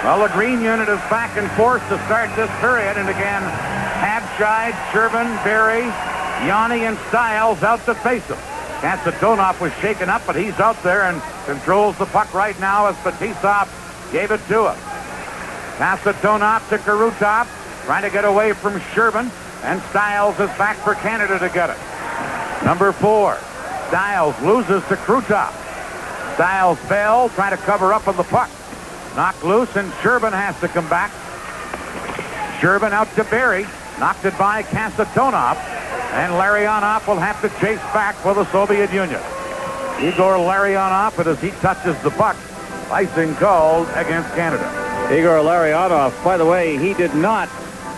Well, the green unit is back in force to start this period, and again, Habscheid, Sherman, Berry, Yanni, and Stiles out to face him. Kasatonov was shaken up, but he's out there and controls the puck right now as Fetisov gave it to him. Kasatonov to Karutov, trying to get away from Sherman, and Stiles is back for Canada to get it. Number 4, Stiles loses to Krutov. Stiles fell, trying to cover up on the puck. Knocked loose, and Sherman has to come back. Sherman out to Berry, knocked it by Kasatonov, and Larionov will have to chase back for the Soviet Union. Igor Larionov, and as he touches the puck, icing called against Canada. Igor Larionov, by the way, he did not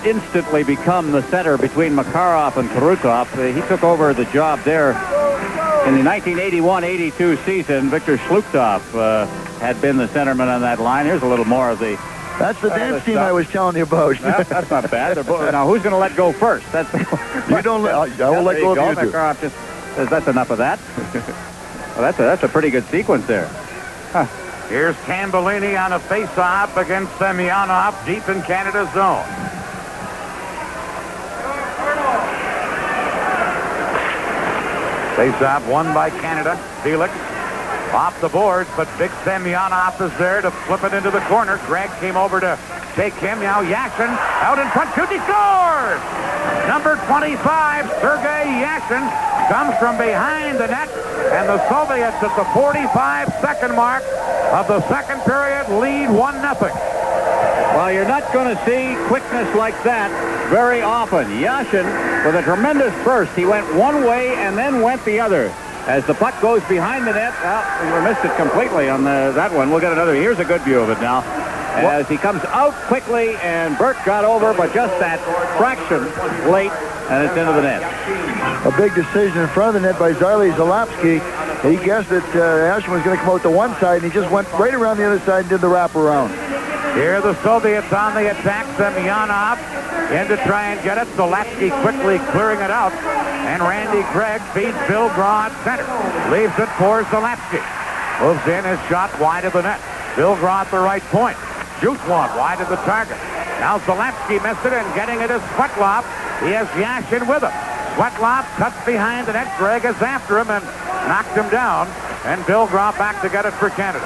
instantly become the center between Makarov and Karutov. He took over the job there in the 1981-82 season. Viktor Shlukov had been the centerman on that line. Here's a little more of the... That's the dance team I was telling you about. No, that's not bad. Now, who's going to let go first? That's you don't. I will let go of you. Makarov just says, that's enough of that. Well, that's a pretty good sequence there. Huh. Here's Tambellini on a face-off against Semyonov deep in Canada's zone. Face-off won by Canada. Felix off the boards, but big Semyonov is there to flip it into the corner. Gregg came over to take him. Now Yashin out in front. Shoots, he scores! Number 25, Sergei Yashin, comes from behind the net, and the Soviets at the 45-second mark of the second period lead 1-0. Well, you're not going to see quickness like that very often. Yashin, with a tremendous burst, he went one way and then went the other. As the puck goes behind the net, well, we missed it completely on that one. We'll get another. Here's a good view of it now. As he comes out quickly, and Burt got over, but just that fraction late, and it's into the net. A big decision in front of the net by Zarley Zalapsky. He guessed that Yashin was going to come out to one side, and he just went right around the other side and did the wraparound. Here the Soviets on the attack. Semyonov in to try and get it. Zalapsky quickly clearing it out. And Randy Gregg feeds Bill Graw at center. Leaves it for Zalapsky. Moves in, his shot wide of the net. Bill Graw at the right point. Shoots one wide of the target. Now Zalapsky missed it, and getting it is Svetlov. He has Yashin with him. Svetlov cuts behind the net. Gregg is after him and knocked him down. And Bill Graw back to get it for Canada.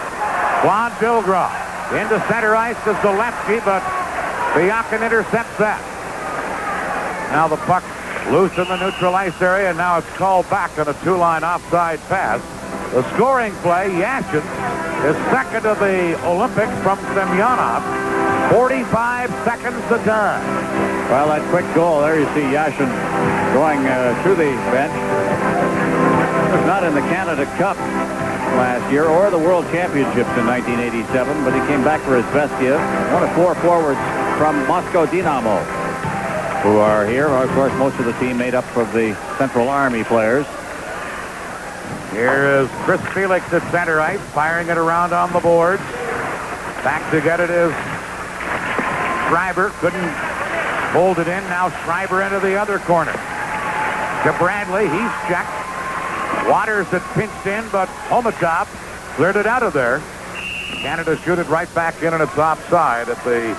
Claude Bill Graw into center ice to Zalapsky, but Byakin intercepts that. Now the puck loose in the neutral ice area, and now it's called back on a two-line offside pass. The scoring play, Yashin, is second of the Olympics from Semyonov. 45 seconds to time. Well, that quick goal there, you see Yashin going through the bench. He was not in the Canada Cup last year or the World Championships in 1987, but he came back for Izvestia, one of 4 forwards from Moscow Dynamo, who are here. Of course, most of the team made up of the Central Army players. Here is Chris Felix at center ice, firing it around on the boards. Back to get it is Schreiber. Couldn't hold it in. Now Schreiber into the other corner. To Bradley. He's checked. Waters had pinched in, but Homatov cleared it out of there. Canada shoot it right back in, and it's offside at the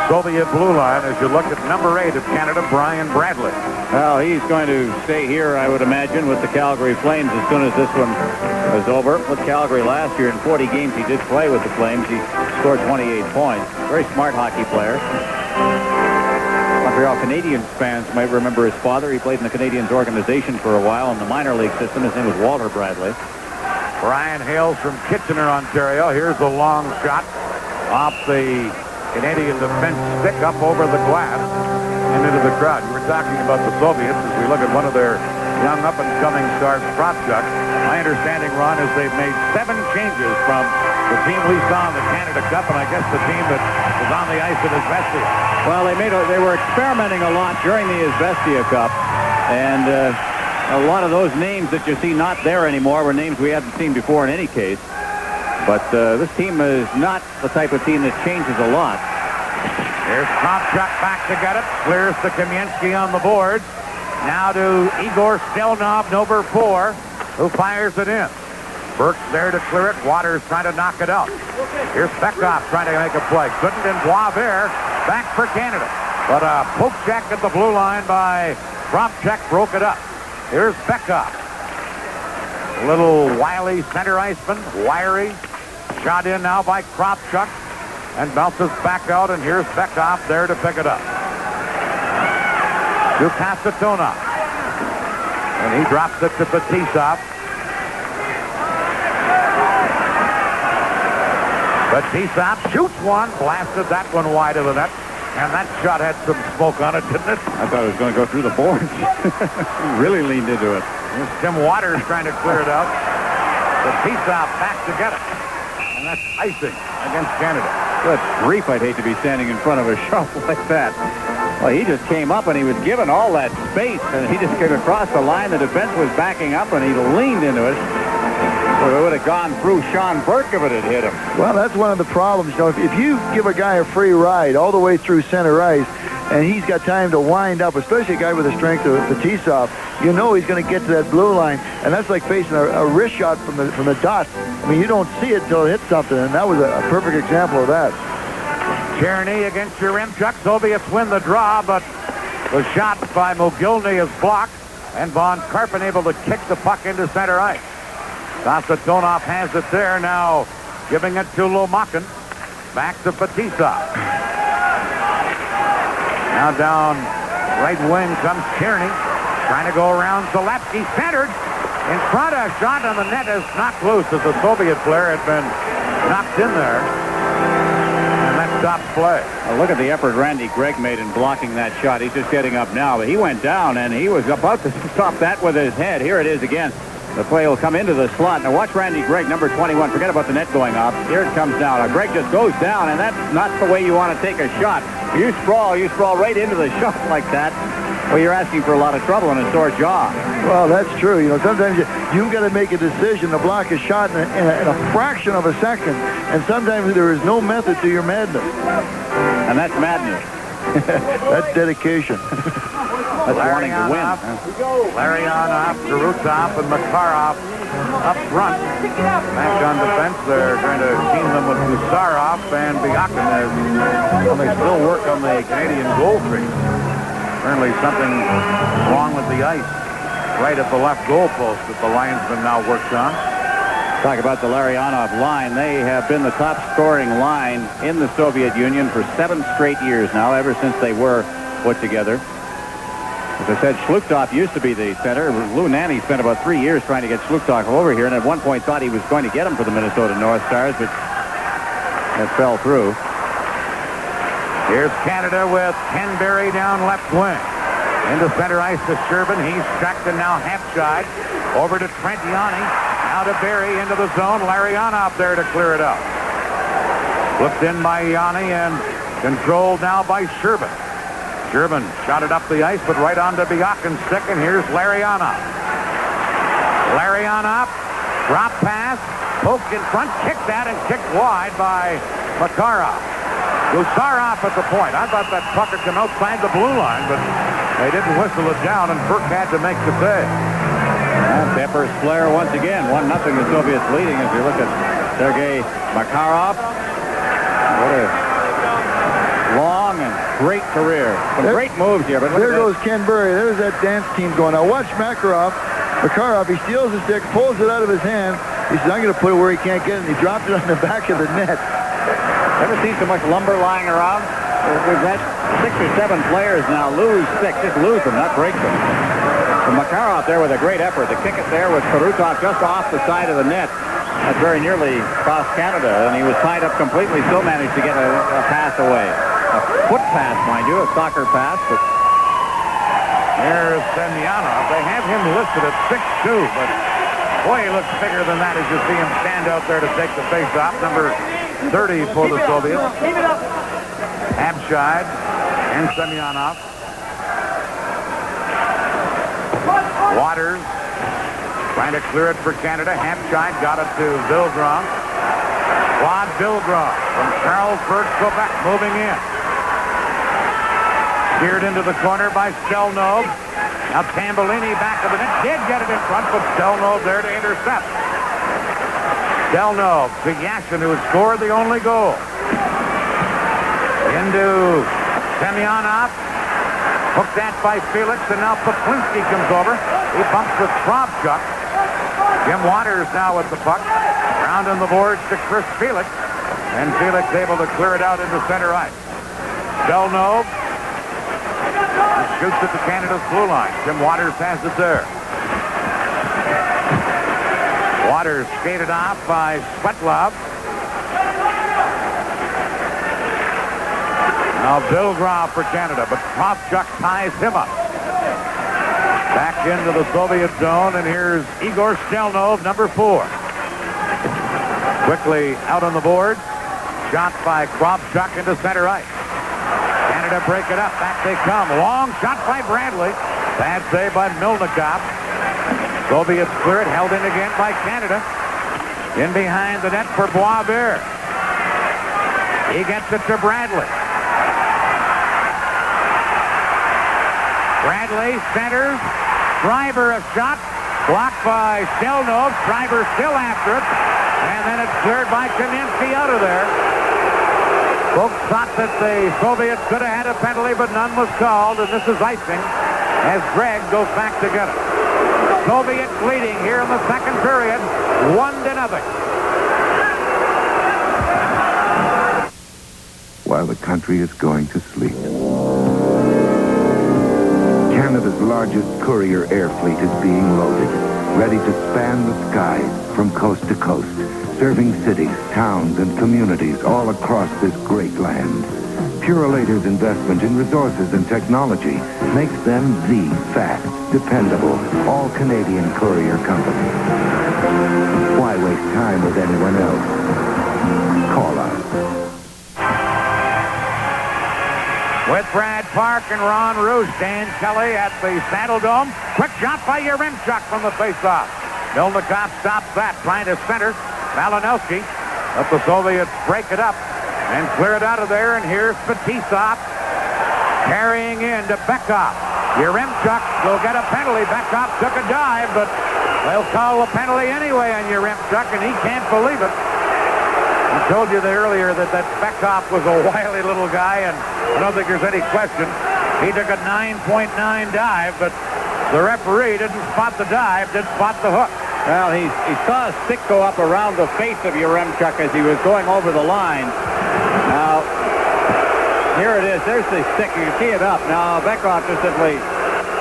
Soviet blue line as you look at number 8 of Canada, Brian Bradley. Well, he's going to stay here, I would imagine, with the Calgary Flames as soon as this one is over. With Calgary last year, in 40 games he did play with the Flames. He scored 28 points. Very smart hockey player. Montreal Canadiens fans might remember his father. He played in the Canadiens organization for a while in the minor league system. His name was Walter Bradley. Brian hails from Kitchener, Ontario. Here's a long shot off the Canadian defense stick up over the glass and into the crowd. You were talking about the Soviets as we look at one of their young up-and-coming stars, Kravchuk. My understanding, Ron, is they've made 7 changes from the team we saw in the Canada Cup, and I guess the team that was on the ice at Izvestia. Well, they were experimenting a lot during the Izvestia Cup, and a lot of those names that you see not there anymore were names we hadn't seen before in any case. But this team is not the type of team that changes a lot. Here's Kravchuk back to get it. Clears to Kamensky on the boards. Now to Igor Stelnov, number 4, who fires it in. Burke's there to clear it. Waters trying to knock it out. Here's Beckhoff trying to make a play. Couldn't, and Boisvert back for Canada. But a poke check at the blue line by Kropchak broke it up. Here's Beckhoff. Little wily center iceman, wiry. Shot in now by Kropchak and bounces back out, and here's Beckhoff there to pick it up. To Kasatonov. And he drops it to Fetisov. Fetisov shoots one, blasted that one wide of the net. And that shot had some smoke on it, didn't it? I thought it was going to go through the boards. He really leaned into it. Here's Tim Waters trying to clear it out. Fetisov back to get it. And that's icing against Canada. Good grief, I'd hate to be standing in front of a shot like that. Well, he just came up and he was given all that space, and he just came across the line. The defense was backing up, and he leaned into it. Well, it would have gone through Sean Burke if it had hit him. Well, that's one of the problems. You know, if you give a guy a free ride all the way through center ice, and he's got time to wind up, especially a guy with the strength of Fetisov, you know he's going to get to that blue line, and that's like facing a wrist shot from the dot. I mean, you don't see it until it hits something, and that was a perfect example of that. Kearney against Yaremchuk. Soviets win the draw, but the shot by Mogilny is blocked, and Von Karpen able to kick the puck into center ice. Kasatonov has it there now, giving it to Lomakin. Back to Fetisov. Now down right wing comes Kearney, trying to go around Zalapsky, centered in front. A shot on the net is knocked loose as the Soviet player had been knocked in there. Stops play. Well, look at the effort Randy Gregg made in blocking that shot. He's just getting up now, but he went down, and he was about to stop that with his head. Here it is again. The play will come into the slot. Now watch Randy Gregg, number 21. Forget about the net going off. Here it comes down. Now Gregg just goes down, and that's not the way you want to take a shot. You sprawl right into the shot like that. Well, you're asking for a lot of trouble and a sore jaw. Well, that's true. You know, sometimes you've got to make a decision to block a shot in a fraction of a second, and sometimes there is no method to your madness. And that's madness. That's dedication. That's wanting to win. Larionov, Zarutov, and Makarov up front. Back on defense, they're trying to team them with Gusarov and Biakin as they still work on the Canadian goal crease. Apparently something wrong with the ice right at the left goal post that the linesman now works on. Talk about the Larionov line. They have been the top scoring line in the Soviet Union for 7 straight years now, ever since they were put together. As I said, Shluktov used to be the center. Lou Nanny spent about 3 years trying to get Shluktov over here, and at one point thought he was going to get him for the Minnesota North Stars, but that fell through. Here's Canada with Ken Berry down left wing. Into center ice to Sherbin. He's checked and now Hapside. Over to Trent Yanni. Now to Berry into the zone. Larionov there to clear it out. Looked in by Yanni and controlled now by Sherbin. Sherbin shot it up the ice, but right onto Biakin's stick, and here's Larionov. Larionov, drop pass, poked in front, kicked that, and kicked wide by Makarov. Gusarov at the point. I thought that puck had come outside the blue line, but they didn't whistle it down, and Burke had to make the save. And Pepper's flare once again. 1-0 the Soviets leading as we look at Sergei Makarov. What a long and great career. Some great moves here. But there goes Ken Berry. There's that dance team going. Now watch Makarov. He steals the stick, pulls it out of his hand. He says, I'm going to put it where he can't get it, and he dropped it on the back of the net. Ever seen so much lumber lying around? We've had 6 or 7 players now lose 6. Just lose them, not break them. And Makarov there with a great effort. The kick it there with Karutov just off the side of the net. That very nearly cost Canada, and he was tied up completely, still managed to get a pass away. A foot pass, mind you, a soccer pass. But there's Semyonov. They have him listed at 6'2", but boy, he looks bigger than that as you see him stand out there to take the face-off. Number 30 for the Soviets. Abshide and Semyonov. Waters trying to clear it for Canada. Abshide got it to Vilgrom. Claude Vilgrom from Carlsberg, Quebec, moving in. Steered into the corner by Stelnov. Now Tambellini back of the net. Did get it in front, but Stelnov there to intercept. Delnov to Yashin, who scored the only goal. Into Semyonov. Hooked that by Felix, and now Poplinski comes over. He bumps with Kravchuk. Jim Waters now with the puck. Round on the boards to Chris Felix. And Felix able to clear it out into center ice. Delnov shoots at the Canada's blue line. Jim Waters has it there. Waters skated off by Svetlov. Now Bill Groff for Canada, but Kravchuk ties him up. Back into the Soviet zone, and here's Igor Stelnov, number 4. Quickly out on the board. Shot by Kravchuk into center ice. Canada break it up. Back they come. Long shot by Bradley. Bad save by Milnikov. Soviets clear it. Held in again by Canada. In behind the net for Boisvert. He gets it to Bradley. Bradley centers. Schreiber a shot. Blocked by Stelnov. Schreiber still after it. And then it's cleared by Kaminsky out of there. Folks thought that the Soviets could have had a penalty, but none was called. And this is icing as Gregg goes back to get it. Soviets leading here in the second period. 1-0. While the country is going to sleep, Canada's largest courier air fleet is being loaded, ready to span the skies from coast to coast, serving cities, towns, and communities all across this great land. Purolator's investment in resources and technology makes them the fast, dependable, all-Canadian courier company. Why waste time with anyone else? Call us. With Brad Park and Ron Roos, Dan Kelly at the Saddle Dome. Quick shot by Yaremchuk from the faceoff. Milnikov stops that, trying to center. Malinowski, but the Soviets break it up and clear it out of there. And here's Fetisov carrying in to Bekov. Yaremchuk will get a penalty. Bekov took a dive, but they'll call a penalty anyway on Yaremchuk, and he can't believe it. I told you earlier that Bekov was a wily little guy, and I don't think there's any question. He took a 9.9 dive, but the referee didn't spot the dive, didn't spot the hook. Well, he saw a stick go up around the face of Yaremchuk as he was going over the line. Now, here it is. There's the stick. You can see it up. Now, Bekov just simply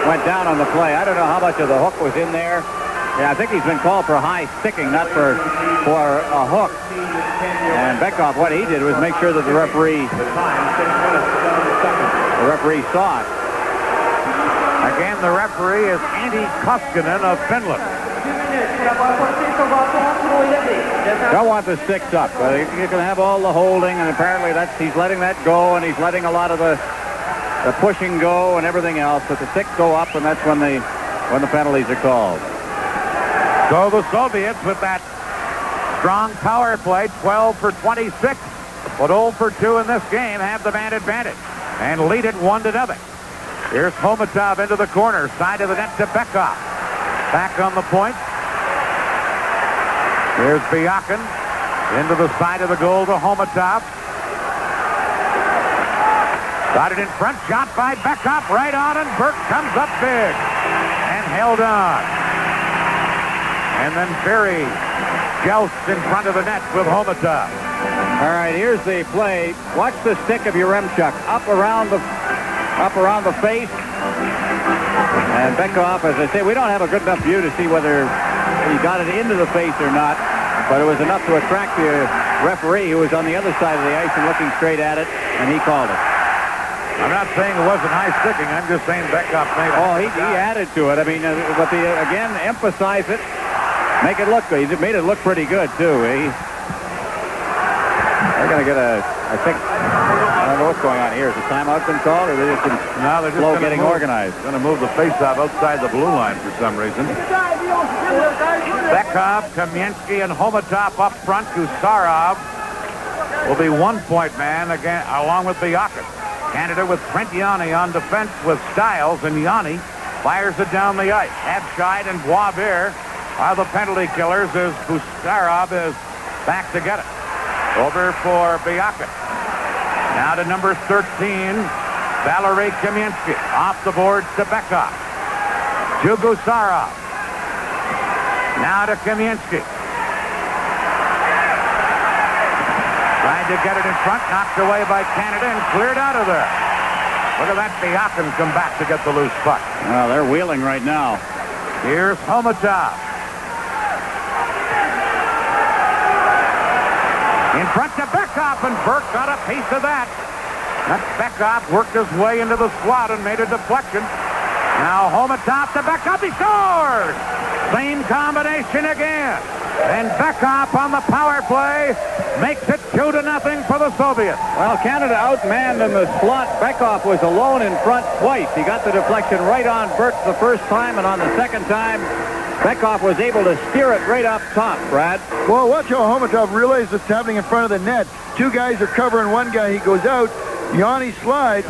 went down on the play. I don't know how much of the hook was in there. Yeah, I think he's been called for high sticking, not for a hook. And Bekov, what he did was make sure that the referee saw it. Again, the referee is Antti Koskinen of Finland. Don't want the sticks up. You can have all the holding, and apparently he's letting that go, and he's letting a lot of the pushing go and everything else. But the sticks go up, and that's when the penalties are called. So the Soviets, with that strong power play, 12 for 26, but 0 for 2 in this game, have the man advantage and lead it 1-0. Here's Homatov into the corner, side of the net to Bekov. Back on the point. Here's Byakin into the side of the goal to Homatov. Got it in front, shot by Bekov, right on, and Burke comes up big and held on. And then Berry jousts in front of the net with Homatov. All right, here's the play. Watch the stick of Yaremchuk up around the face. And Bekov, as I say, we don't have a good enough view to see whether he got it into the face or not. But it was enough to attract the referee, who was on the other side of the ice and looking straight at it, and he called it. I'm not saying it wasn't high sticking. I'm just saying Bekov made it. Oh, he added to it. I mean, but again, emphasize it. Make it look good. He made it look pretty good, too. They're going to get I don't know what's going on here. Is a timeout been called, or they're just slow getting organized? Going to move the faceoff outside the blue line for some reason. Bekov, Kaminsky, and Homatov up front. Gusarov will be 1-point man again, along with Byakin. Canada with Trent Yanni on defense with Stiles, and Yanni fires it down the ice. Abscheid and Boisvert are the penalty killers, as Gusarov is back to get it. Over for Byakin. Now to number 13, Valery Kamiensky. Off the boards to Bekov. To Gusarov. Now to Kamiensky. Tried to get it in front, knocked away by Canada and cleared out of there. Look at that Byakin come back to get the loose puck. Well, they're wheeling right now. Here's Homatov. In front to Bekov, and Burke got a piece of that. That Bekov worked his way into the slot and made a deflection. Now Homatov to Bekov, he scores! Same combination again. And Bekov on the power play makes it 2-0 for the Soviets. Well, Canada outmanned in the slot. Bekov was alone in front twice. He got the deflection right on Burke the first time, and on the second time, Bekov was able to steer it right up top, Brad. Well, watch how Homatov realizes what's happening in front of the net. Two guys are covering one guy. He goes out. Yanni slides.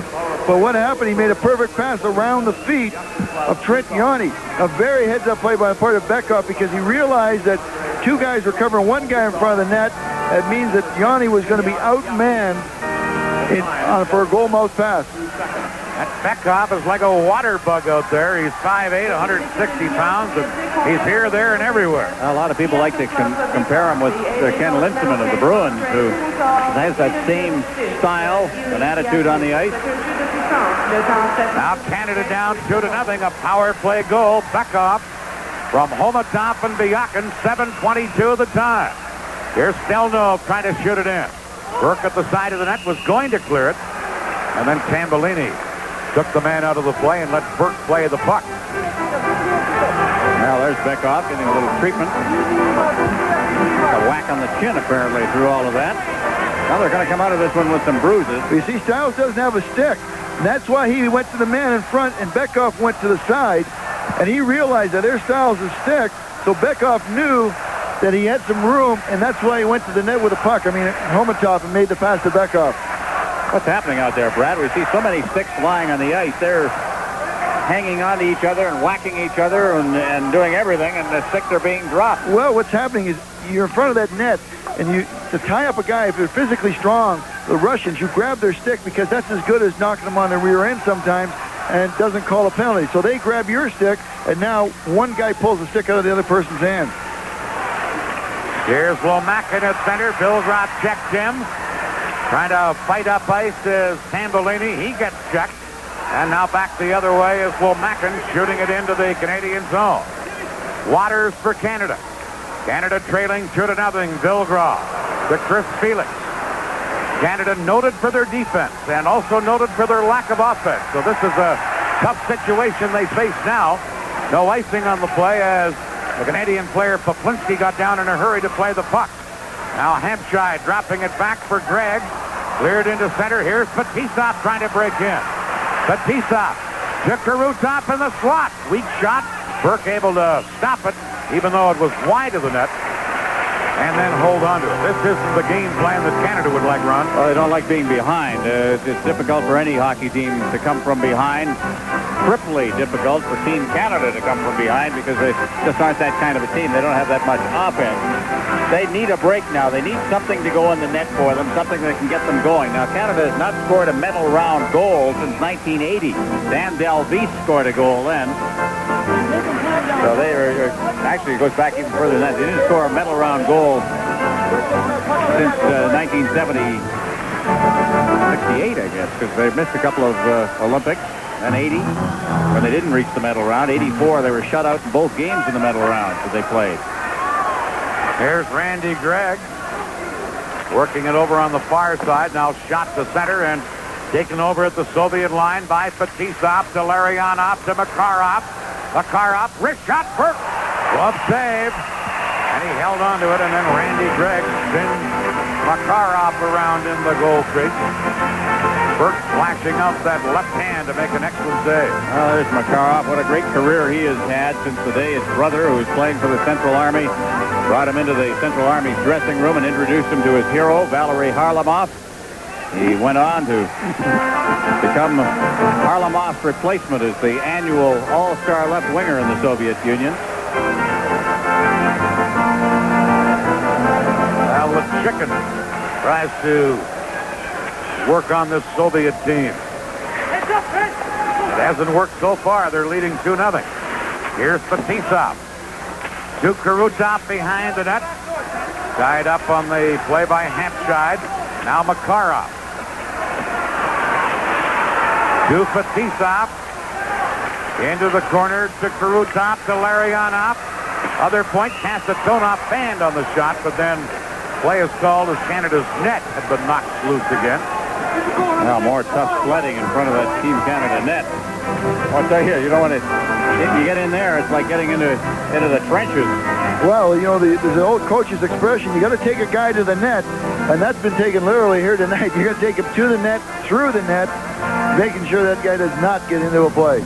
But what happened? He made a perfect pass around the feet of Trent Yanni. A very heads-up play by the part of Bekov because he realized that two guys were covering one guy in front of the net. That means that Yanni was going to be outmanned for a goal-mouth pass. That Bekov is like a water bug out there. He's 5'8", 160 pounds, and he's here, there, and everywhere. A lot of people like to compare him with Ken Linseman of the Bruins, who has that same style and attitude on the ice. Now Canada down 2-0, a power play goal. Bekov from Homatov and Byakin, 7:22 of the time. Here's Stelnov trying to shoot it in. Burke at the side of the net was going to clear it, and then Tambellini took the man out of the play and let Burke play the puck. Now there's Bekov getting a little treatment. A whack on the chin apparently through all of that. Now they're going to come out of this one with some bruises. You see, Stiles doesn't have a stick. And that's why he went to the man in front and Bekov went to the side. And he realized that there's Stiles' stick. So Bekov knew that he had some room, and that's why he went to the net with the puck. I mean, Homatov and made the pass to Bekov. What's happening out there, Brad? We see so many sticks lying on the ice. They're hanging on to each other and whacking each other and doing everything, and the sticks are being dropped. Well, what's happening is you're in front of that net, and to tie up a guy, if they're physically strong, the Russians, you grab their stick because that's as good as knocking them on the rear end sometimes and doesn't call a penalty. So they grab your stick, and now one guy pulls the stick out of the other person's hand. Here's Lomakin at center. Bilgrot checked him. Trying to fight up ice is Tambellini. He gets checked. And now back the other way is Lomakin shooting it into the Canadian zone. Waters for Canada. Canada trailing 2-0. Bilgrot to Chris Felix. Canada noted for their defense and also noted for their lack of offense. So this is a tough situation they face now. No icing on the play as the Canadian player Poplinski got down in a hurry to play the puck. Now Hampshire dropping it back for Gregg. Cleared into center. Here's Fetisov trying to break in. Fetisov to Karutov in the slot. Weak shot. Burke able to stop it, even though it was wide of the net. And then hold on to it. This isn't the game plan that Canada would like, Ron. Well, they don't like being behind. It's difficult for any hockey team to come from behind. Triply difficult for Team Canada to come from behind because they just aren't that kind of a team. They don't have that much offense. They need a break now. They need something to go in the net for them, something that can get them going. Now, Canada has not scored a medal round goal since 1980. Dan Dalvis scored a goal then. So they are, actually, it goes back even further than that. They didn't score a medal round goal since 1970, 68, I guess, because they missed a couple of Olympics. And 80, when they didn't reach the medal round. 84, they were shut out in both games in the medal round that they played. Here's Randy Gregg working it over on the far side. Now shot to center and taken over at the Soviet line by Fetisov to Larionov to Makarov. Makarov, wrist shot, Burke. Glove save. And he held on to it, and then Randy Gregg spins Makarov around in the goal crease. Burke flashing out that left hand to make an excellent save. There's Makarov. What a great career he has had since the day his brother, who was playing for the Central Army, brought him into the Central Army's dressing room and introduced him to his hero, Valery Harlamov. He went on to become Harlamov's replacement as the annual all-star left winger in the Soviet Union. Well, chicken tries to work on this Soviet team. It hasn't worked so far. They're leading 2-0. Here's Fetisov. To Karutov behind the net. Tied up on the play by Hampshire. Now Makarov. To Fetisov. Into the corner to Karutov to Larionov. Other point, Kasatonov banned on the shot, but then play is called as Canada's net had been knocked loose again. Now more tough sledding in front of that Team Canada net. I'll tell you, you don't want to. If you get in there, it's like getting into the trenches. Well, you know, there's an old coach's expression, you got to take a guy to the net, and that's been taken literally here tonight. You got to take him to the net, through the net, making sure that guy does not get into a play.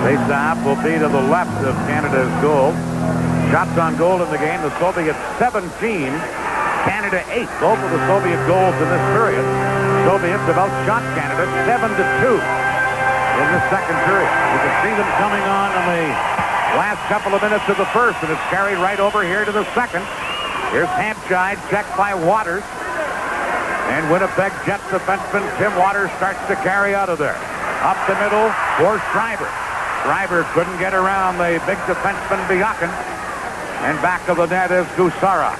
Face-off will be to the left of Canada's goal. Shots on goal in the game. The Soviets 17, Canada 8. Both of the Soviet goals in this period. Soviets have outshot Canada 7-2 in the second period. You can see them coming on in the last couple of minutes of the first, and it's carried right over here to the second. Here's Hampshire, checked by Waters. And Winnipeg Jets defenseman Tim Waters starts to carry out of there. Up the middle for Schreiber. Schreiber couldn't get around the big defenseman Biakin. And back of the net is Gusarov.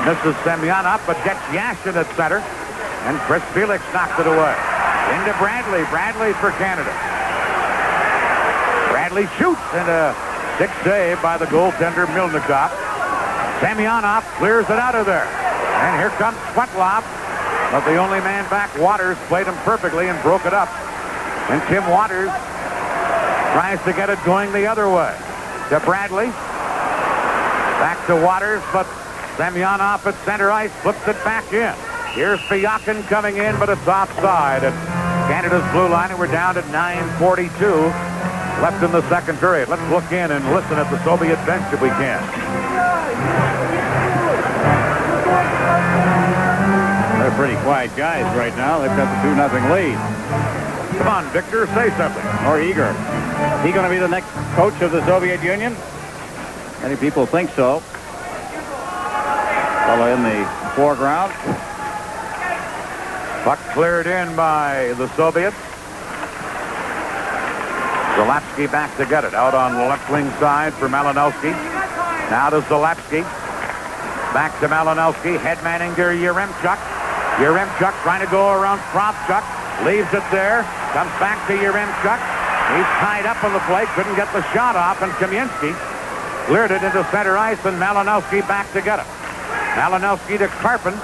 Misses Semyonov, but gets Yashin at center. And Chris Felix knocked it away. Into Bradley. Bradley for Canada. Bradley shoots, and a stick save by the goaltender Milnikov. Semyonov clears it out of there. And here comes Svetlov. But the only man back, Waters, played him perfectly and broke it up. And Tim Waters tries to get it going the other way. To Bradley. Back to Waters, but Semyonov at center ice flips it back in. Here's Biakin coming in, but it's offside at Canada's blue line, and we're down to 9:42 left in the second period. Let's look in and listen at the Soviet bench if we can. They're pretty quiet guys right now. They've got the 2-0 lead. Come on, Victor, say something. Or eager. Is he going to be the next coach of the Soviet Union? Many people think so. Fellow in the foreground. Puck cleared in by the Soviets. Zalapsky back to get it. Out on the left wing side for Malinowski. Now to Zalapsky. Back to Malinowski. Headmanning to Yaremchuk. Yaremchuk trying to go around Kravchuk. Leaves it there. Comes back to Yaremchuk. He's tied up on the play. Couldn't get the shot off. And Kamensky cleared it into center ice. And Malinowski back to get it. Malinowski to Karpin.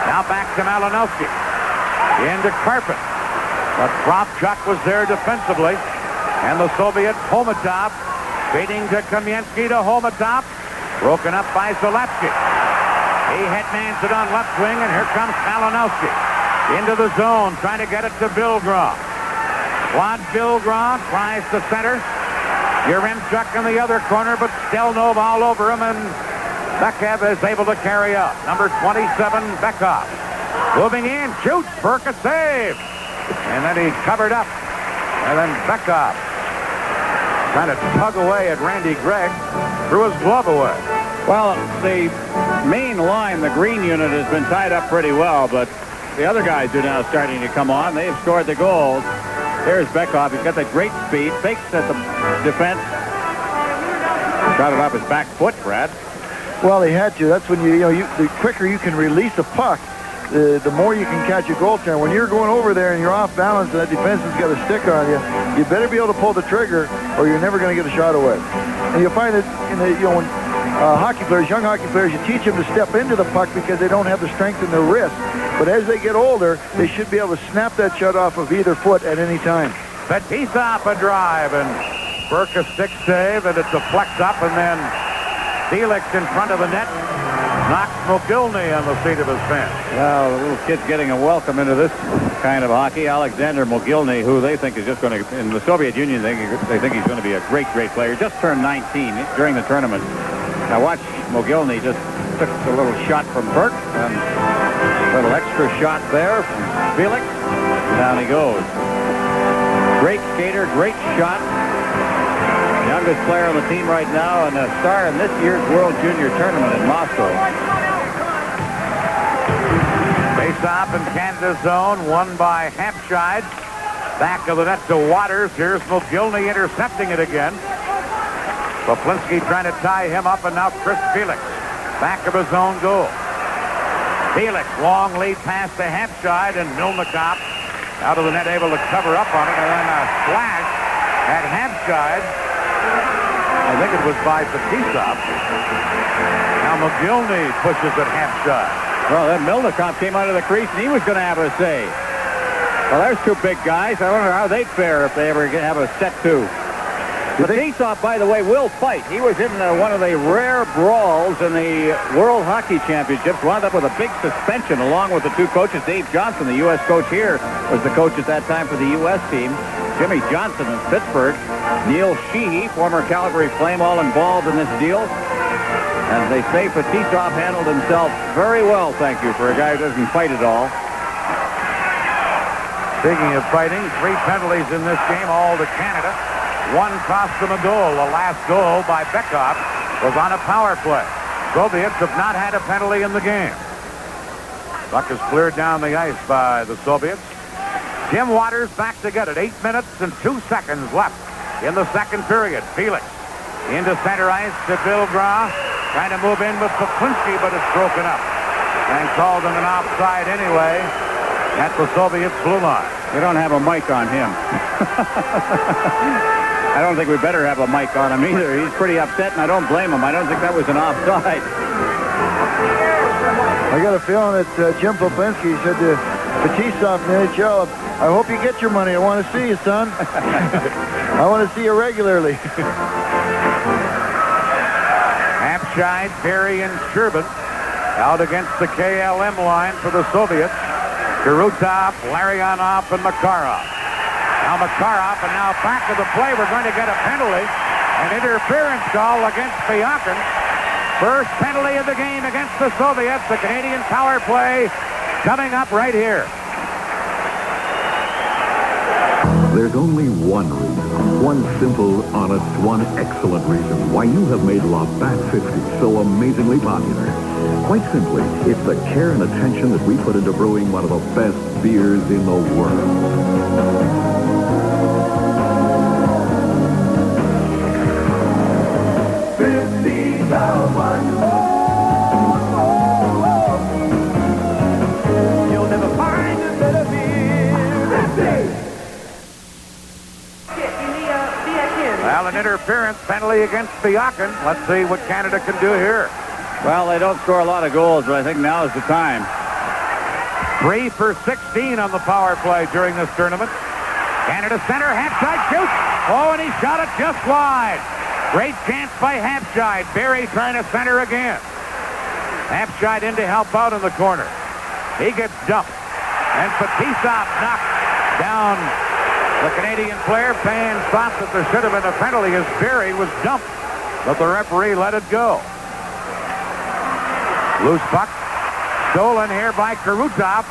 Now back to Malinowski. Into Karpin. But Kravchuk was there defensively. And the Soviet Homatov feeding to Kamensky to Homatov. Broken up by Zalapsky. He headmans it on left wing, and here comes Malinowski. Into the zone, trying to get it to Billgrom. Claude Billgrom flies to center. Yaremchuk in the other corner, but Stelnov all over him, and Bekov is able to carry out. Number 27, Bekov. Moving in, shoots, Burke a save. And then he covered up. And then Bekov trying to tug away at Randy Gregg, threw his glove away. Well, the main line, the green unit, has been tied up pretty well, but the other guys are now starting to come on. They've scored the goals. Here's Bekov. He's got that great speed. Fakes at the defense. Shot it off his back foot, Brad. Well, he had to. That's when the quicker you can release a puck, the more you can catch a goaltender. When you're going over there and you're off balance and that defense has got a stick on you, you better be able to pull the trigger or you're never going to get a shot away. And you'll find that when hockey players, young hockey players, you teach them to step into the puck because they don't have the strength in their wrist. But as they get older, they should be able to snap that shot off of either foot at any time. Fetisov a drive, and Burke a stick save, and it deflects up, and then Felix in front of the net knocks Mogilny on the seat of his pants. Well, the little kid's getting a welcome into this kind of hockey. Alexander Mogilny, who they think is just going to, in the Soviet Union, they think he's going to be a great, great player. Just turned 19 during the tournament. Now watch, Mogilny just took a little shot from Burke, and a little extra shot there from Felix. Down he goes. Great skater, great shot. Young youngest player on the team right now and a star in this year's World Junior Tournament in Moscow. Face-off in Canada's zone, won by Hampshire. Back of the net to Waters. Here's McGillney intercepting it again. Poplinski trying to tie him up, and now Chris Felix. Back of his own goal. Felix, long lead pass to Hampshire, and Milnicop out of the net, able to cover up on it, and then a splash at Hampshire. I think it was by Fetisov. Now McGillney pushes at Hampshire. Well, then Milnicop came out of the crease, and he was going to have a say. Well, there's two big guys. I wonder how they'd fare if they ever have a set two. Fetisov, by the way, will fight. He was in one of the rare brawls in the World Hockey Championships. Wound up with a big suspension along with the two coaches. Dave Johnson, the U.S. coach here, was the coach at that time for the U.S. team. Jimmy Johnson in Pittsburgh. Neil Sheehy, former Calgary Flame, all involved in this deal. As they say, Fetisov handled himself very well, thank you, for a guy who doesn't fight at all. Speaking of fighting, 3 penalties in this game, all to Canada. One cost them a goal. The last goal by Beckhoff was on a power play. Soviets have not had a penalty in the game. Puck is cleared down the ice by the Soviets. Jim Waters back to get it. 8 minutes and 2 seconds left in the second period. Felix into center ice to Bill Grah. Trying to move in with Poplinski, but it's broken up. And called him an offside anyway at the Soviets' blue line. You don't have a mic on him. I don't think we better have a mic on him either. He's pretty upset, and I don't blame him. I don't think that was an offside. I got a feeling that Jim Poplinski said to Fetisov in the NHL, I hope you get your money. I want to see you, son. I want to see you regularly. Hampshire, Berry, and Sherbin out against the KLM line for the Soviets. Kurutov, Larionov, and Makarov. Now Makarov, and now back to the play. We're going to get a penalty. An interference call against Fiakin. First penalty of the game against the Soviets. The Canadian power play coming up right here. There's only one reason, one simple, honest, one excellent reason why you have made Labatt 50 so amazingly popular. Quite simply, it's the care and attention that we put into brewing one of the best beers in the world. You'll never find a better beer. Well, an interference penalty against Fiakin. Let's see what Canada can do here. Well, they don't score a lot of goals, but I think now is the time. 3 for 16 on the power play during this tournament. Canada center, Hampshire shoots. Oh, and he shot it just wide. Great chance by Hampshire. Berry trying to center again. Hampshire in to help out in the corner. He gets dumped. And Fetisov knocked down the Canadian player. Fans thought that there should have been a penalty as Berry was dumped, but the referee let it go. Loose puck. Stolen here by Kurutov.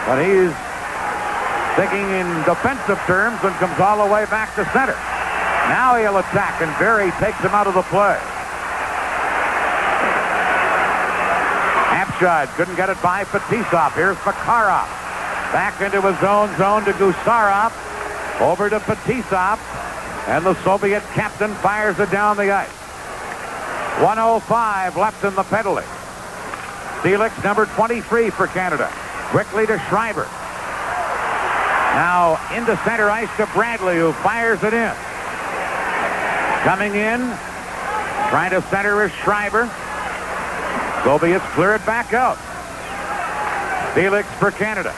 But he's thinking in defensive terms and comes all the way back to center. Now he'll attack, and Berry takes him out of the play. Hampshire couldn't get it by Fetisov. Here's Makarov. Back into his own zone to Gusarov. Over to Fetisov. And the Soviet captain fires it down the ice. 1:05 left in the penalty. Felix, number 23 for Canada. Quickly to Schreiber. Now into center ice to Bradley, who fires it in. Coming in, trying to center is Schreiber. Soviets clear it back out. Felix for Canada.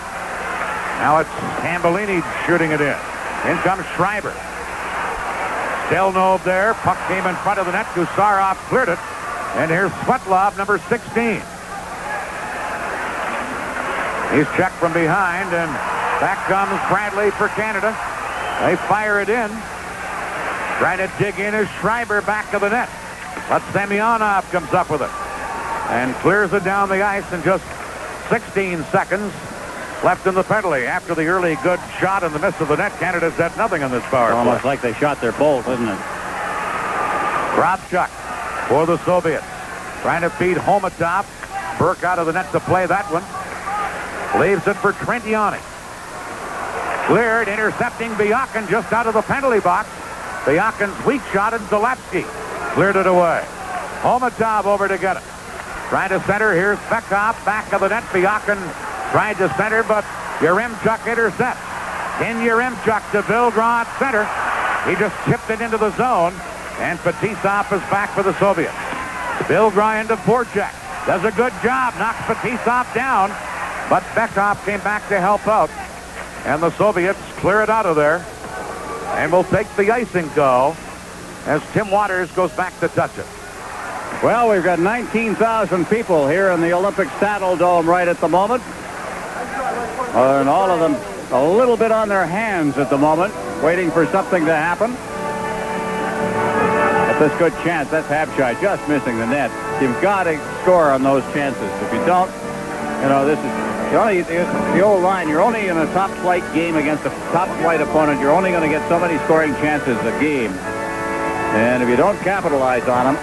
Now it's Tambellini shooting it in. In comes Schreiber. Stelnov there. Puck came in front of the net. Gusarov cleared it. And here's Svetlov, number 16. He's checked from behind, and back comes Bradley for Canada. They fire it in. Trying to dig in is Schreiber back to the net. But Semyonov comes up with it and clears it down the ice in just 16 seconds left in the penalty. After the early good shot and the miss of the net, Canada's had nothing on this power play. Almost like they shot their bolt, isn't it? Kravchuk for the Soviets. Trying to feed Homatov. Burke out of the net to play that one. Leaves it for Trentiani. Cleared, intercepting Byakin just out of the penalty box. Byakin's weak shot and Zalewski cleared it away. Homatov over to get it. Trying to center. Here's Bekov. Back of the net. Byakin tried to center, but Yaremchuk intercepts. In Yaremchuk to Vilgrad center. He just chipped it into the zone, and Fetisov is back for the Soviets. Vilgrad into Voracek. Does a good job. Knocks Fetisov down, but Bekov came back to help out. And the Soviets clear it out of there. And will take the icing call as Tim Waters goes back to touch it. Well, we've got 19,000 people here in the Olympic Saddle Dome right at the moment. And all of them a little bit on their hands at the moment, waiting for something to happen. But this good chance, that's Habshai just missing the net. You've got to score on those chances. If you don't, you know, this is the old line. You're only in a top flight game against a top flight opponent. You're only going to get so many scoring chances a game. And if you don't capitalize on them,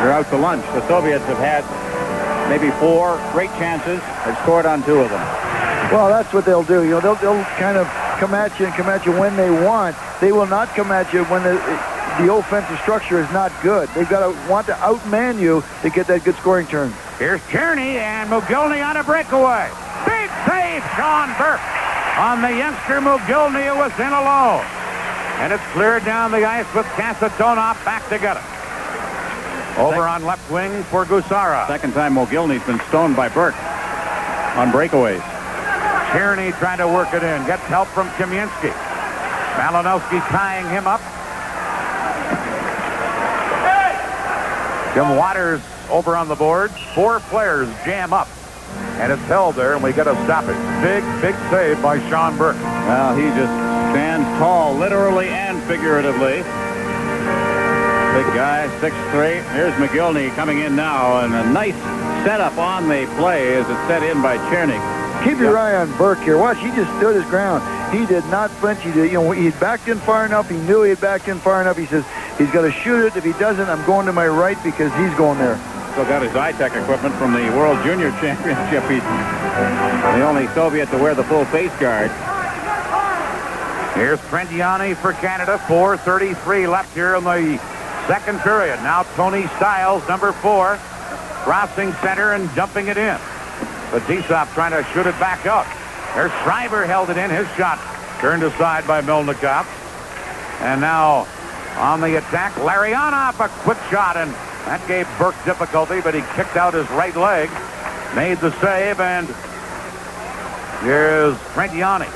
you're out to lunch. The Soviets have had maybe 4 great chances. They've scored on 2 of them. Well, that's what they'll do. You know, they'll kind of come at you when they want. They will not come at you when the offensive structure is not good. They've got to want to outman you to get that good scoring turn. Here's Kearney and Mogilny on a breakaway. Big save, Sean Burke on the youngster Mogilny, who was in alone. And it's cleared down the ice with Kasatonov back to get it. Over on left wing for Gusara. Second time Mogilny's been stoned by Burke on breakaways. Kearney trying to work it in. Gets help from Kamensky. Malinowski tying him up. Tim Waters over on the boards. 4 players jam up. And it's held there, and we get a stoppage. Big save by Sean Burke. Well, he just stands tall, literally and figuratively. Big guy, 6'3". Here's Mogilny coming in now, and a nice setup on the play as it's set in by Chernik. Keep your eye on Burke here. Watch, he just stood his ground. He did not flinch. He backed in far enough. He knew he had backed in far enough. He says he's got to shoot it. If he doesn't, I'm going to my right because he's going there. Still got his iTech equipment from the World Junior Championship. He's the only Soviet to wear the full face guard. Here's Trentiani for Canada. 4:33 left here in the second period. Now Tony Stiles, number 4, crossing center and dumping it in. Fetisov trying to shoot it back out. There's Schreiber held it in. His shot turned aside by Melnikov. And now on the attack, Larionov, a quick shot, and that gave Burke difficulty, but he kicked out his right leg, made the save, and here's Trentiani.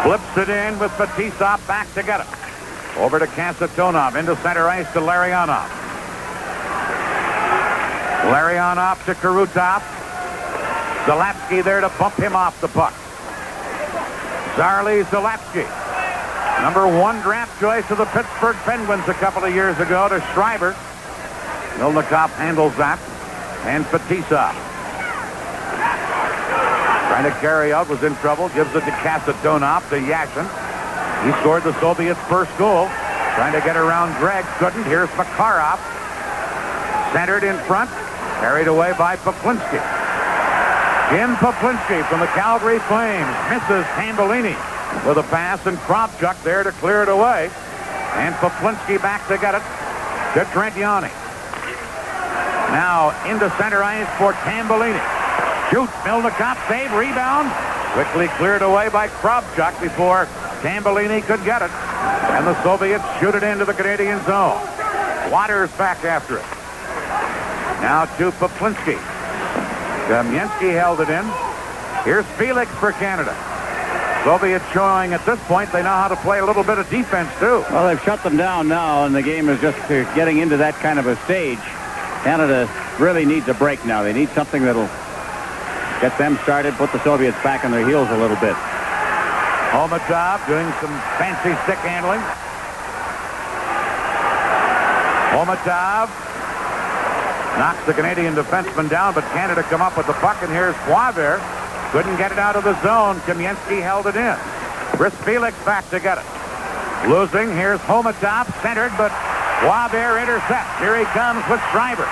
Flips it in with Fetisov back to get it. Over to Kasatonov, into center ice to Larionov. Larionov to Karutov. Zalewski there to bump him off the puck. Zarley Zalewski, number 1 draft choice of the Pittsburgh Penguins a couple of years ago, to Schreiber. Milnikov handles that. And Fetisov, trying to carry out, was in trouble. Gives it to Kasatonov, to Yashin. He scored the Soviets' first goal. Trying to get around Gregg. Couldn't. Here's Makarov. Centered in front. Carried away by Poplinski. Jim Poplinski from the Calgary Flames misses Tambellini with a pass, and Kravchuk there to clear it away. And Poplinski back to get it to Trentiani. Now into center ice for Tambellini. Shoots. Milnikov save. Rebound. Quickly cleared away by Kravchuk before Tambellini could get it. And the Soviets shoot it into the Canadian zone. Waters back after it. Now to Poplinski. Kamensky held it in. Here's Felix for Canada. Soviets showing at this point they know how to play a little bit of defense too. Well, they've shut them down now, and the game is just getting into that kind of a stage. Canada really needs a break now. They need something that'll get them started, put the Soviets back on their heels a little bit. Homatov doing some fancy stick handling. Homatov knocks the Canadian defenseman down, but Canada come up with the puck, and here's Poivre. Couldn't get it out of the zone. Kamensky held it in. Chris Felix back to get it. Losing. Here's Homatop, centered, but Wabear intercepts. Here he comes with Schreiber.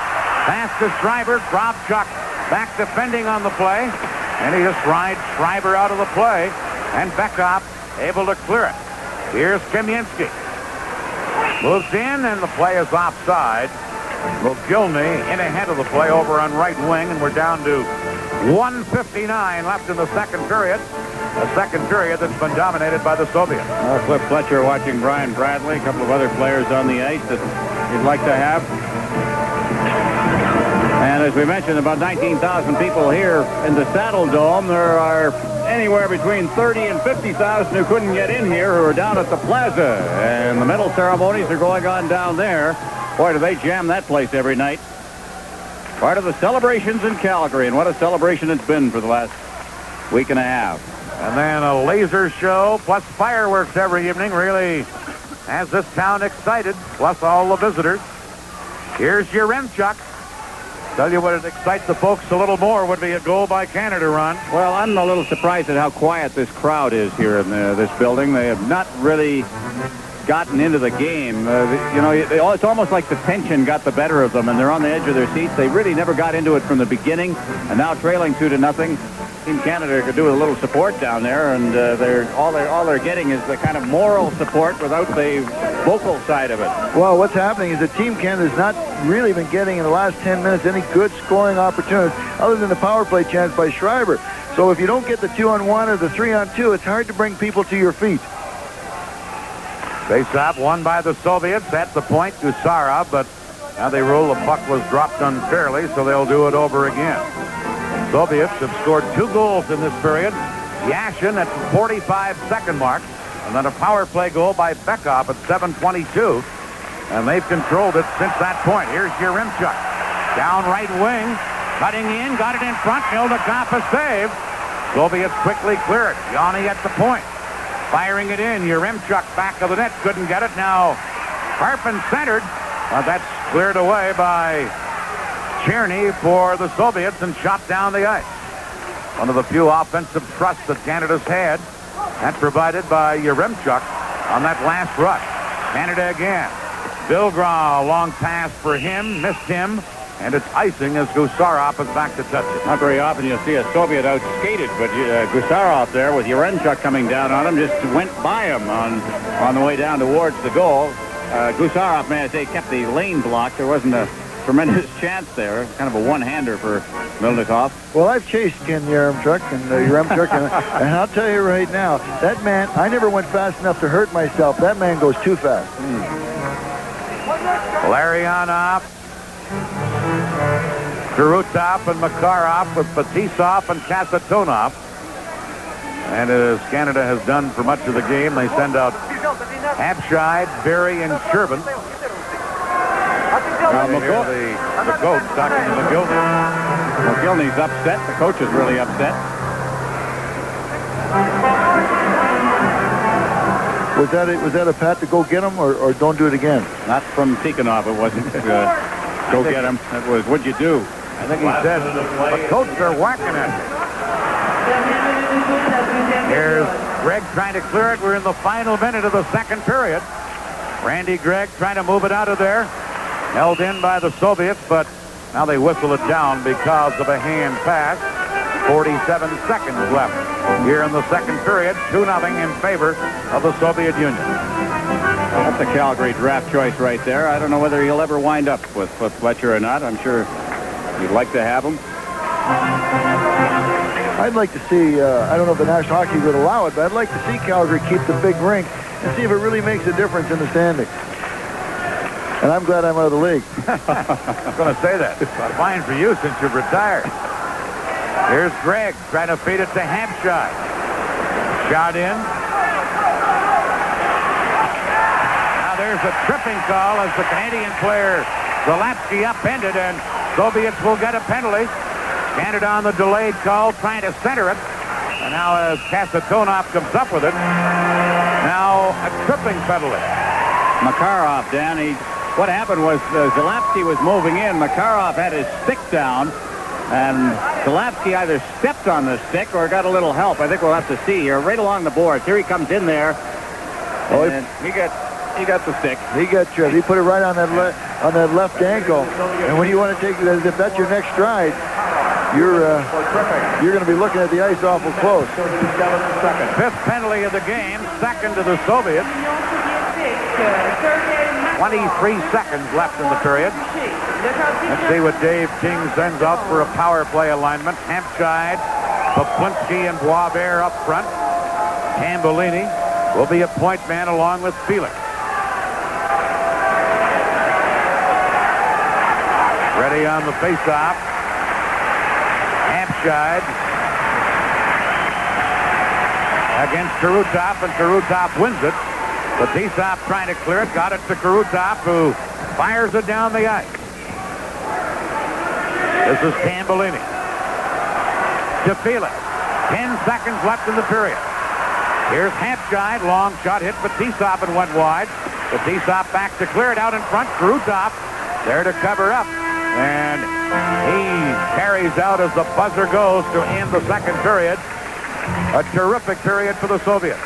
Pass to Schreiber. Kravchuk back defending on the play. And he just rides Schreiber out of the play. And Beckhoff able to clear it. Here's Kamienski. Moves in, and the play is offside. Mogilny in ahead of the play over on right wing, and we're down to 1:59 left in the second period. A second period that's been dominated by the Soviets. Cliff Fletcher watching Brian Bradley, a couple of other players on the ice that he'd like to have. And as we mentioned, about 19,000 people here in the Saddle Dome. There are anywhere between 30 and 50,000 who couldn't get in here who are down at the plaza. And the medal ceremonies are going on down there. Boy, do they jam that place every night. Part of the celebrations in Calgary, and what a celebration it's been for the last week and a half. And then a laser show plus fireworks every evening really has this town excited, plus all the visitors. Here's Yaremchuk. Tell you what, it excites the folks a little more would be a goal by Canada run. Well, I'm a little surprised at how quiet this crowd is here in this building. They have not really gotten into the game. It's almost like the tension got the better of them, and they're on the edge of their seats. They really never got into it from the beginning, and now trailing 2-0. Team Canada could do with a little support down there, and all they're getting is the kind of moral support without the vocal side of it. Well, what's happening is that Team Canada has not really been getting in the last 10 minutes any good scoring opportunities other than the power play chance by Schreiber. So if you don't get the 2-on-1 or the 3-on-2, it's hard to bring people to your feet. Face-off won by the Soviets at the point. Gusarov, but now they rule the puck was dropped unfairly, so they'll do it over again. Soviets have scored 2 goals in this period. Yashin at the 45-second mark, and then a power play goal by Beckhoff at 7:22. And they've controlled it since that point. Here's Yaremchuk. Down right wing. Cutting in. Got it in front. Mildakov a save. Soviets quickly clear it. Yanni at the point. Firing it in. Yaremchuk back of the net. Couldn't get it. Now Harpin centered. But that's cleared away by Cherney for the Soviets and shot down the ice. One of the few offensive thrusts that Canada's had. That provided by Yaremchuk on that last rush. Canada again. Vilgraw, long pass for him. Missed him. And it's icing as Gusarov is back to touch it. Not very often you'll see a Soviet outskated, but Gusarov there with Yaremchuk coming down on him just went by him on the way down towards the goal. Gusarov, may I say, kept the lane blocked. There wasn't a tremendous chance there. Kind of a one-hander for Mildakov. Well, I've chased Ken Yaremchuk and I'll tell you right now, that man, I never went fast enough to hurt myself. That man goes too fast. Larionov, Kurutov and Makarov with Fetisov and Kasatonov. And as Canada has done for much of the game, they send out Abscheid, Berry, and Shervin. The coach talking to McGillney. McGillney's upset. The coach is really upset. Was that a pat to go get him or don't do it again? Not from Tikhonov. It wasn't go get him. It was, what'd you do? I think he said, the coach, they're whacking at me. Here's Gregg trying to clear it. We're in the final minute of the second period. Randy Gregg trying to move it out of there. Held in by the Soviets, but now they whistle it down because of a hand pass. 47 seconds left here in the second period. 2-0 in favor of the Soviet Union. That's a Calgary draft choice right there. I don't know whether he'll ever wind up with Fletcher or not. I'm sure you'd like to have him. I'd like to see, I don't know if the National Hockey would allow it, but I'd like to see Calgary keep the big rink and see if it really makes a difference in the standings. And I'm glad I'm out of the league. I was going to say that. Fine for you since you've retired. Here's Gregg trying to feed it to Hampshire. Shot in. Now there's a tripping call as the Canadian player Zalapsky upended, and Soviets will get a penalty. Canada on the delayed call trying to center it. And now as Kasatonov comes up with it, now a tripping penalty. Makarov, Dan, what happened was Zalapsky was moving in. Makarov had his stick down, and Zalapsky either stepped on the stick or got a little help. I think we'll have to see here. Right along the boards. Here he comes in there. Oh, And he got the stick. He got tripped. He put it right on that left ankle. And when you want to take that, if that's your next stride, you're going to be looking at the ice awful close. Fifth penalty of the game, second to the Soviets. 23 seconds left in the period. Let's see what Dave King sends out for a power play alignment. Hampshire, Poplinski, and Boisvert up front. Tambellini will be a point man along with Felix. Ready on the faceoff. Hampshire against Karutov, and Karutov wins it. But Tisop trying to clear it, got it to Karutov, who fires it down the ice. This is Tambellini. To Felix. 10 seconds left in the period. Here's Hampshire, long shot hit, but Tisop and went wide. But Tisop back to clear it out in front. Karutov there to cover up. And he carries out as the buzzer goes to end the second period. A terrific period for the Soviets.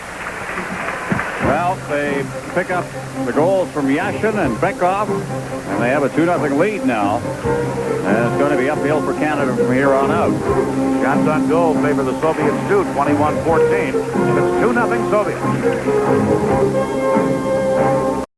Well, they pick up the goals from Yashin and Bekov, and they have a 2-0 lead now. And it's going to be uphill for Canada from here on out. Shots on goal favor the Soviets too, 21-14. It's 2-0 Soviets.